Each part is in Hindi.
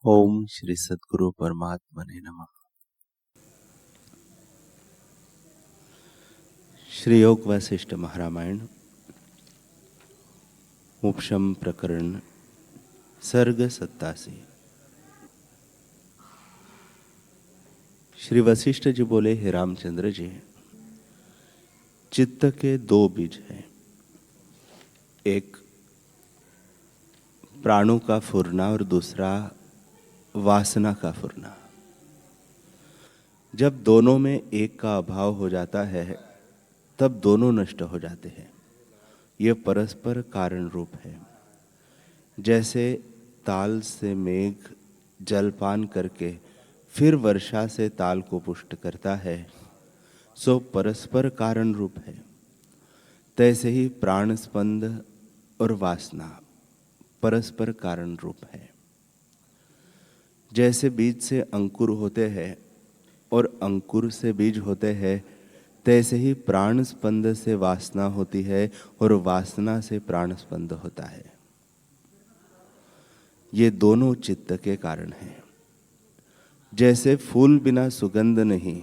ओम श्री सद्गुरु परमात्मने नमः। श्री योग वशिष्ठ महारामायण उपशम प्रकरण सर्ग 87। श्री वशिष्ठ जी बोले, हे रामचंद्र जी, चित्त के दो बीज हैं, एक प्राणों का फुरना और दूसरा वासना का फुरना। जब दोनों में एक का अभाव हो जाता है तब दोनों नष्ट हो जाते हैं। यह परस्पर कारण रूप है। जैसे ताल से मेघ जलपान करके फिर वर्षा से ताल को पुष्ट करता है, सो परस्पर कारण रूप है। तैसे ही प्राण स्पंद और वासना परस्पर कारण रूप है। जैसे बीज से अंकुर होते हैं और अंकुर से बीज होते हैं, तैसे ही प्राण स्पंद से वासना होती है और वासना से प्राण स्पंद होता है। ये दोनों चित्त के कारण हैं। जैसे फूल बिना सुगंध नहीं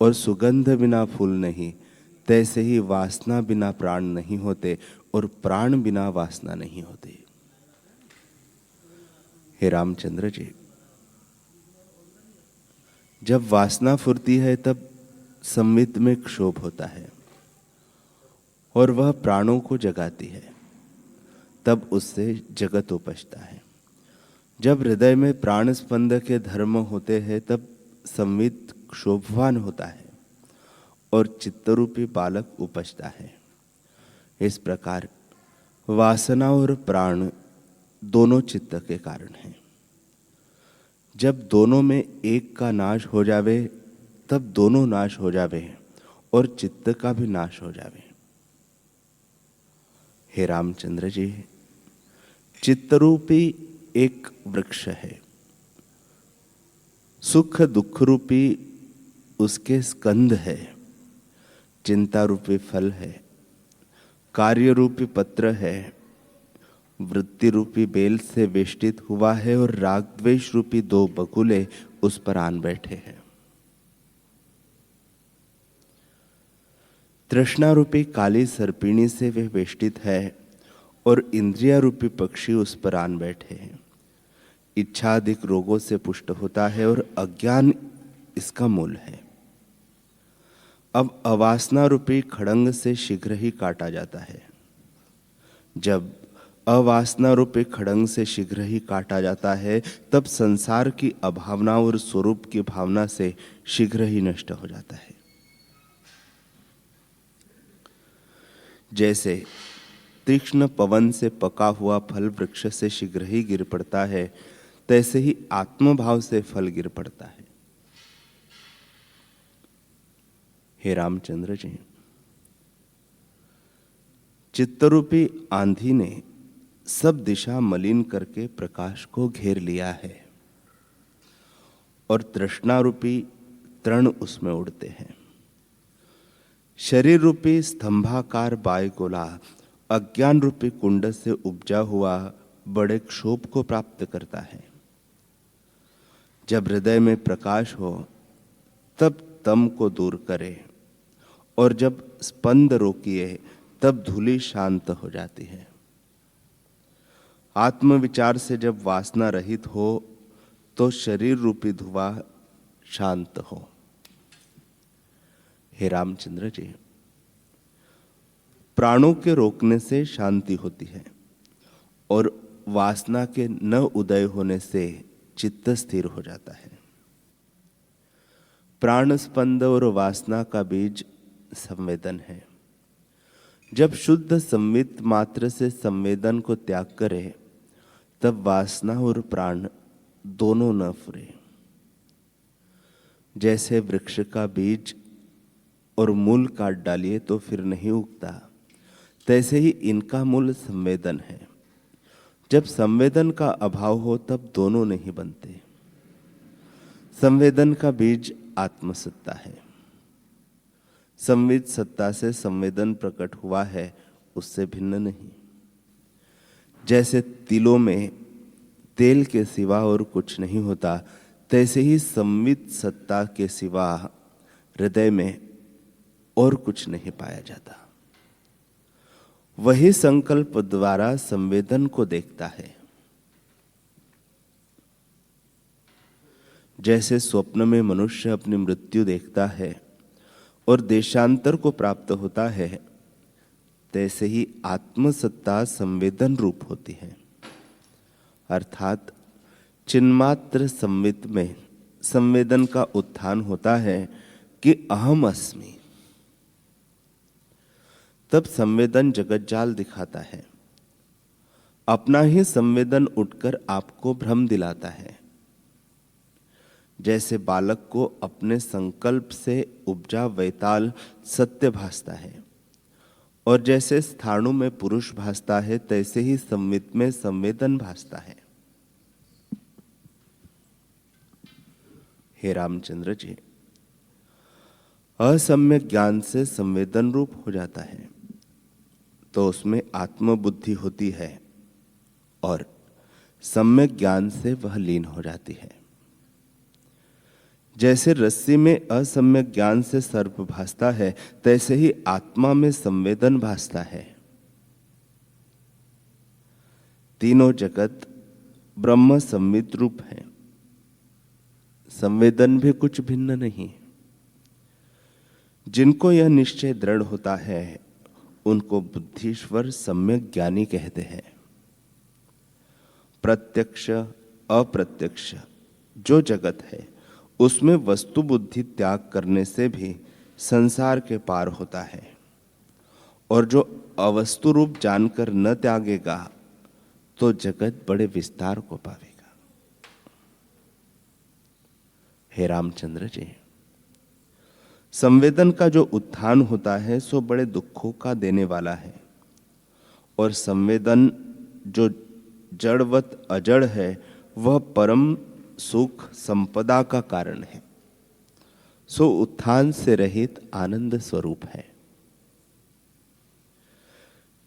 और सुगंध बिना फूल नहीं, तैसे ही वासना बिना प्राण नहीं होते और प्राण बिना वासना नहीं होते। हे रामचंद्र जी, जब वासना फुरती है तब संवित में क्षोभ होता है और वह प्राणों को जगाती है, तब उससे जगत उपजता है। जब हृदय में प्राण स्पंद के धर्म होते हैं तब संवित क्षोभवान होता है और चित्तरूपी बालक उपजता है। इस प्रकार वासना और प्राण दोनों चित्त के कारण हैं। जब दोनों में एक का नाश हो जावे तब दोनों नाश हो जावे और चित्त का भी नाश हो जावे। हे रामचंद्र जी, चित्तरूपी एक वृक्ष है। सुख दुख रूपी उसके स्कंद है। चिंता रूपी फल है। कार्य रूपी पत्र है। वृत्ति रूपी बेल से वेष्टित हुआ है और राग द्वेष रूपी दो बकुले उस पर आन बैठे हैं। तृष्णा रूपी काली सर्पिणी से वह वेष्टित है और इंद्रिया रूपी पक्षी उस पर आन बैठे हैं। इच्छा अधिक रोगों से पुष्ट होता है और अज्ञान इसका मूल है। अब अवासना रूपी खड़ंग से शीघ्र ही काटा जाता है। जब अवासना रूपी खड़ंग से शीघ्र ही काटा जाता है तब संसार की अभावना और स्वरूप की भावना से शीघ्र ही नष्ट हो जाता है। जैसे तीक्ष्ण पवन से पका हुआ फल वृक्ष से शीघ्र ही गिर पड़ता है, तैसे ही आत्मभाव से फल गिर पड़ता है। हे रामचंद्र जी, चित्तरूपी आंधी ने सब दिशा मलिन करके प्रकाश को घेर लिया है और तृष्णा रूपी तृण उसमें उड़ते हैं। शरीर रूपी स्तंभाकार बायगोला अज्ञान रूपी कुंड से उपजा हुआ बड़े क्षोभ को प्राप्त करता है। जब हृदय में प्रकाश हो तब तम को दूर करे और जब स्पंद रोकिए तब धूलि शांत हो जाती है। आत्मविचार से जब वासना रहित हो तो शरीर रूपी धुआं शांत हो। हे रामचंद्र जी, प्राणों के रोकने से शांति होती है और वासना के न उदय होने से चित्त स्थिर हो जाता है। प्राण स्पंद और वासना का बीज संवेदन है। जब शुद्ध संवित मात्र से संवेदन को त्याग करे तब वासना और प्राण दोनों न फुरे। जैसे वृक्ष का बीज और मूल काट डालिए तो फिर नहीं उगता, तैसे ही इनका मूल संवेदन है। जब संवेदन का अभाव हो तब दोनों नहीं बनते। संवेदन का बीज आत्मसत्ता है। संवित सत्ता से संवेदन प्रकट हुआ है, उससे भिन्न नहीं। जैसे तिलों में तेल के सिवा और कुछ नहीं होता, तैसे ही संवित सत्ता के सिवा हृदय में और कुछ नहीं पाया जाता। वही संकल्प द्वारा संवेदन को देखता है। जैसे स्वप्न में मनुष्य अपनी मृत्यु देखता है और देशांतर को प्राप्त होता है, तैसे ही आत्मसत्ता संवेदन रूप होती है। अर्थात चिन्मात्र संवित में संवेदन का उत्थान होता है कि अहम अस्मि। तब संवेदन जगतजाल दिखाता है। अपना ही संवेदन उठकर आपको भ्रम दिलाता है। जैसे बालक को अपने संकल्प से उपजा वैताल सत्य भासता है, और जैसे स्थाणु में पुरुष भासता है, तैसे ही संवित में संवेदन भासता है। हे रामचंद्र जी, असम्यक ज्ञान से संवेदन रूप हो जाता है तो उसमें आत्मबुद्धि होती है, और सम्यक ज्ञान से वह लीन हो जाती है। जैसे रस्सी में असम्यक ज्ञान से सर्प भासता है, तैसे ही आत्मा में संवेदन भासता है। तीनों जगत ब्रह्म संवित रूप है। संवेदन भी कुछ भिन्न नहीं। जिनको यह निश्चय दृढ़ होता है, उनको बुद्धीश्वर सम्यक ज्ञानी कहते हैं। प्रत्यक्ष अप्रत्यक्ष जो जगत है, उसमें वस्तु बुद्धि त्याग करने से भी संसार के पार होता है, और जो अवस्तु रूप जानकर न त्यागेगा तो जगत बड़े विस्तार को पावेगा। हे रामचंद्र जी, संवेदन का जो उत्थान होता है सो बड़े दुखों का देने वाला है, और संवेदन जो जड़वत अजड़ है वह परम सुख संपदा का कारण है। सो उत्थान से रहित आनंद स्वरूप है।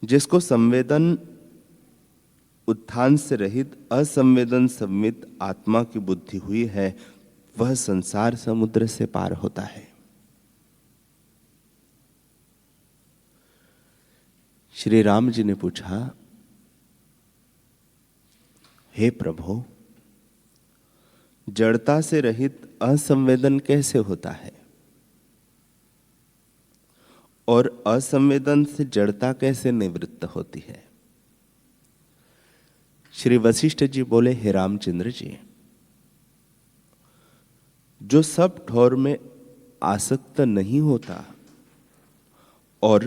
जिसको संवेदन उत्थान से रहित असंवेदन संवित आत्मा की बुद्धि हुई है, वह संसार समुद्र से पार होता है। श्री राम जी ने पूछा, हे प्रभु, जड़ता से रहित असंवेदन कैसे होता है, और असंवेदन से जड़ता कैसे निवृत्त होती है? श्री वशिष्ठ जी बोले, हे रामचंद्र जी, जो सब ठौर में आसक्त नहीं होता और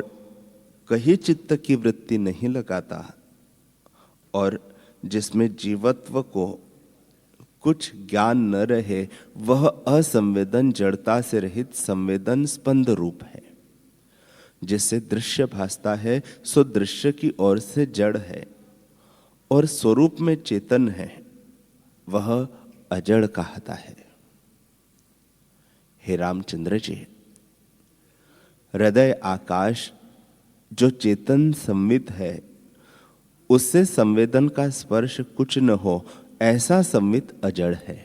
कहीं चित्त की वृत्ति नहीं लगाता, और जिसमें जीवत्व को कुछ ज्ञान न रहे, वह असंवेदन जड़ता से रहित संवेदन स्पंद रूप है। जिससे दृश्य भासता है सो दृश्य की ओर से जड़ है, और स्वरूप में चेतन है, वह अजड़ कहता है। हे रामचंद्र जी, हृदय आकाश जो चेतन संवित है, उससे संवेदन का स्पर्श कुछ न हो, ऐसा संवित अजड़ है।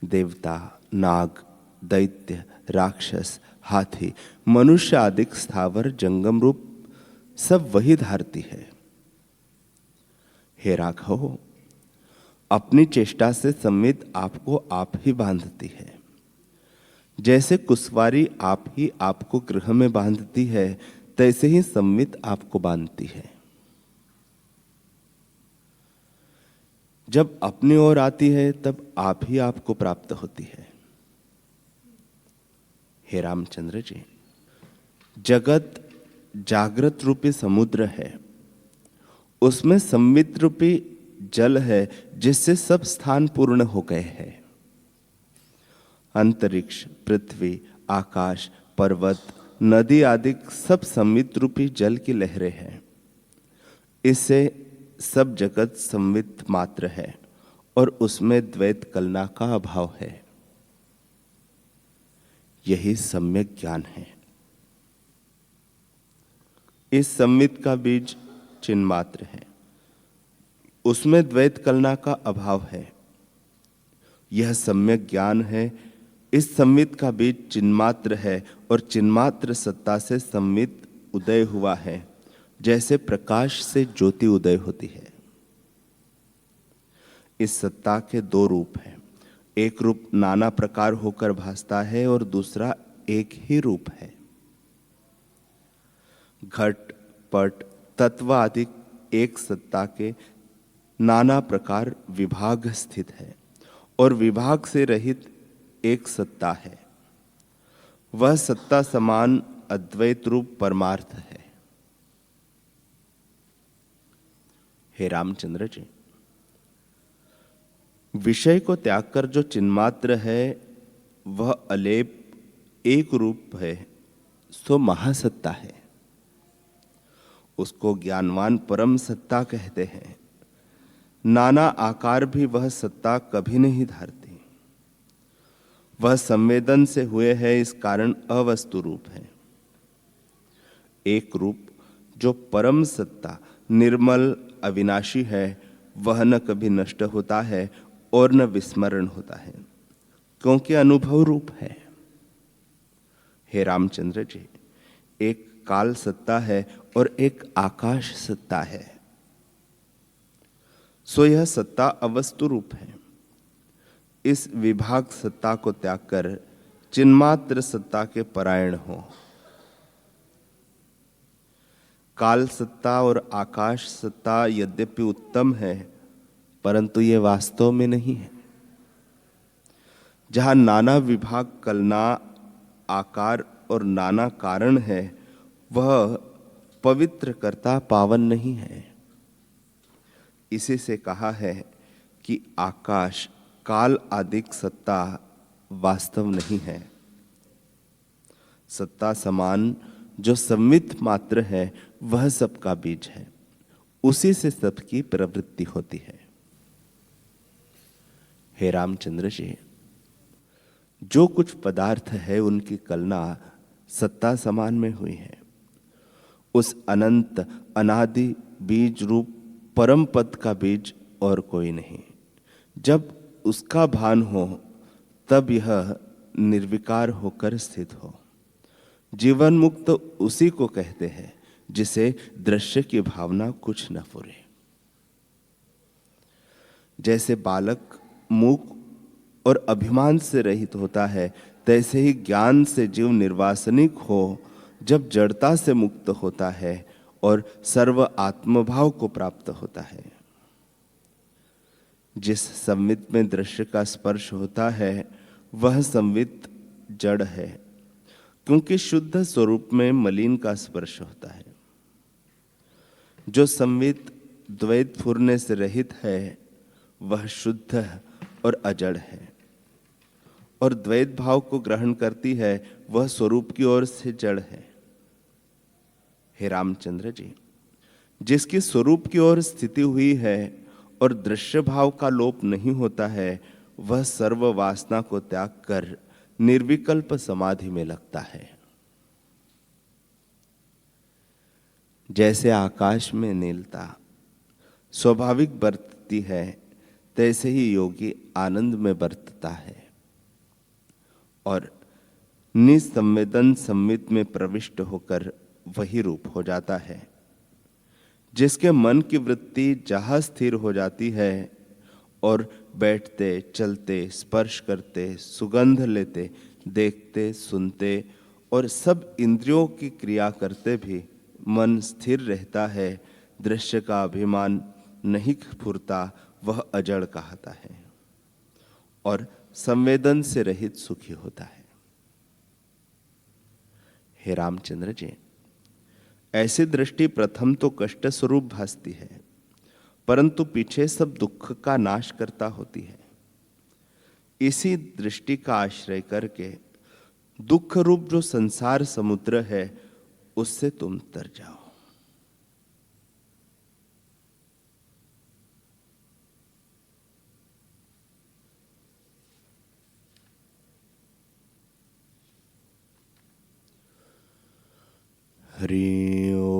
देवता, नाग, दैत्य, राक्षस, हाथी, मनुष्य आदि स्थावर जंगम रूप सब वही धारती है। हे राघव, अपनी चेष्टा से संवित आपको आप ही बांधती है। जैसे कुसवारी आप ही आपको गृह में बांधती है, तैसे ही संवित आपको बांधती है। जब अपनी ओर आती है तब आप ही आपको प्राप्त होती है। हे रामचंद्र जी, जगत जागृत रूपी समुद्र है, उसमें संवित रूपी जल है, जिससे सब स्थान पूर्ण हो गए हैं। अंतरिक्ष, पृथ्वी, आकाश, पर्वत, नदी आदि सब संवित रूपी जल की लहरें हैं। इससे सब जगत संवित मात्र है, और उसमें द्वैत कलना का अभाव है। यही सम्यक ज्ञान है। इस संवित का बीज चिन्ह मात्र है, उसमें द्वैत कलना का अभाव है। यह सम्यक ज्ञान है। इस संवित का बीज चिन्मात्र है और चिन्मात्र सत्ता से संवित उदय हुआ है, जैसे प्रकाश से ज्योति उदय होती है। इस सत्ता के दो रूप हैं। एक रूप नाना प्रकार होकर भासता है और दूसरा एक ही रूप है। घट, पट, तत्व आदि एक सत्ता के नाना प्रकार विभाग स्थित है और विभाग से रहित एक सत्ता है। वह सत्ता समान अद्वैत रूप परमार्थ है। हे रामचंद्र जी, विषय को त्याग कर जो चिन्मात्र है वह अलेप एक रूप है, सो महासत्ता है। उसको ज्ञानवान परम सत्ता कहते हैं। नाना आकार भी वह सत्ता कभी नहीं धारती। वह संवेदन से हुए है, इस कारण अवस्तु रूप है। एक रूप जो परम सत्ता निर्मल अविनाशी है, वह न कभी नष्ट होता है और न विस्मरण होता है, क्योंकि अनुभव रूप है। हे रामचंद्र जी, एक काल सत्ता है और एक आकाश सत्ता है, सो यह सत्ता अवस्तु रूप है। इस विभाग सत्ता को त्याग कर चिन्मात्र सत्ता के परायण हो। काल सत्ता और आकाश सत्ता यद्यपि उत्तम है, परंतु ये वास्तव में नहीं है। जहां नाना विभाग कलना आकार और नाना कारण है, वह पवित्र करता पावन नहीं है। इसी से कहा है कि आकाश काल आदिक सत्ता वास्तव नहीं है। सत्ता समान जो संवित मात्र है, वह सबका बीज है। उसी से सबकी प्रवृत्ति होती है। हे रामचंद्र जी, जो कुछ पदार्थ है उनकी कलना सत्ता समान में हुई है। उस अनंत अनादि बीज रूप परम पद का बीज और कोई नहीं। जब उसका भान हो तब यह निर्विकार होकर स्थित हो। जीवन मुक्त उसी को कहते हैं जिसे दृश्य की भावना कुछ न फुरे। जैसे बालक मूक और अभिमान से रहित होता है, तैसे ही ज्ञान से जीव निर्वासनिक हो जब जड़ता से मुक्त होता है और सर्व आत्मभाव को प्राप्त होता है। जिस संवित में दृश्य का स्पर्श होता है वह संवित जड़ है, क्योंकि शुद्ध स्वरूप में मलिन का स्पर्श होता है। जो संवित द्वैत फुरने से रहित है वह शुद्ध और अजड़ है, और द्वैत भाव को ग्रहण करती है वह स्वरूप की ओर से जड़ है। हे रामचंद्र जी, जिसकी स्वरूप की ओर स्थिति हुई है और दृश्य भाव का लोप नहीं होता है, वह सर्व वासना को त्याग कर निर्विकल्प समाधि में लगता है। जैसे आकाश में नीलता स्वाभाविक बरतती है, तैसे ही योगी आनंद में बरतता है और निसंवेदन संवित में प्रविष्ट होकर वही रूप हो जाता है। जिसके मन की वृत्ति जहां स्थिर हो जाती है और बैठते, चलते, स्पर्श करते, सुगंध लेते, देखते, सुनते और सब इंद्रियों की क्रिया करते भी मन स्थिर रहता है, दृश्य का अभिमान नहीं फुरता, वह अजड़ कहता है और संवेदन से रहित सुखी होता है। हे रामचंद्र जी, ऐसी दृष्टि प्रथम तो कष्ट स्वरूप भासती है, परंतु पीछे सब दुख का नाश करता होती है। इसी दृष्टि का आश्रय करके दुख रूप जो संसार समुद्र है उससे तुम तर जाओ। हरि ओम।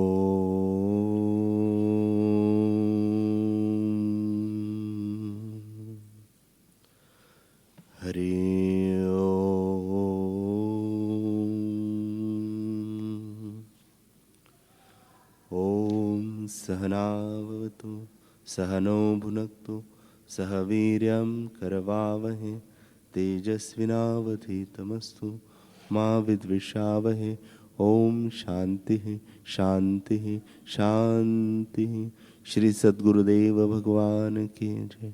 सहनावतु सहनौ भुनक्तु सह वीर्यं करवावहे तेजस्विनावधीतमस्तु मा विद्विषावहे। ओम शांति शांति शांति। श्री सद्गुरुदेव भगवान की जय।